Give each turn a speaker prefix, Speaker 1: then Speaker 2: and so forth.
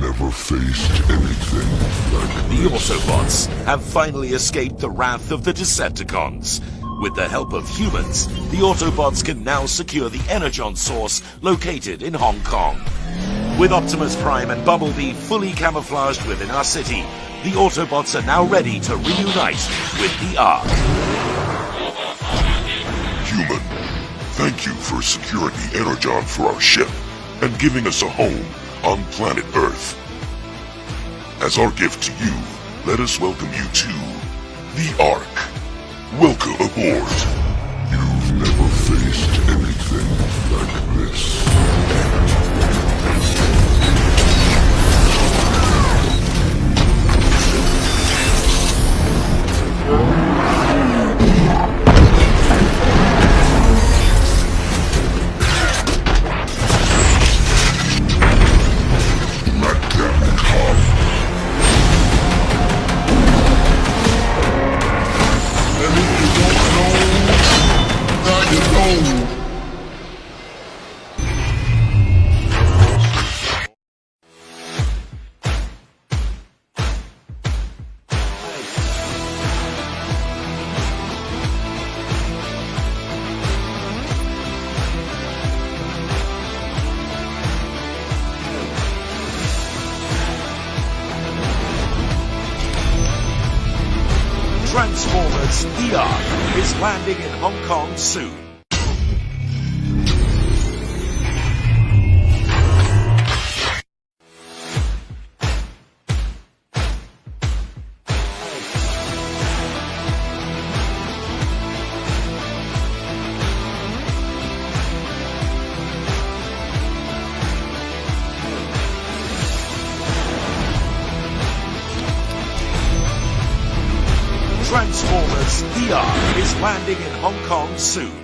Speaker 1: never faced anything like
Speaker 2: The
Speaker 1: this.
Speaker 2: Autobots have finally escaped the wrath of the Decepticons. With the help of humans, the Autobots can now secure the Energon source located in Hong Kong. With Optimus Prime and Bumblebee fully camouflaged within our city, the Autobots are now ready to reunite with the Ark.
Speaker 1: Human, thank you for securing the Energon for our ship and giving us a home on planet Earth. As our gift to you, let us welcome you to the Ark. Welcome aboard. You've never faced anything like this.
Speaker 2: Transformers The Ark is landing in Hong Kong soon. Transformers The Ark is landing in Hong Kong soon.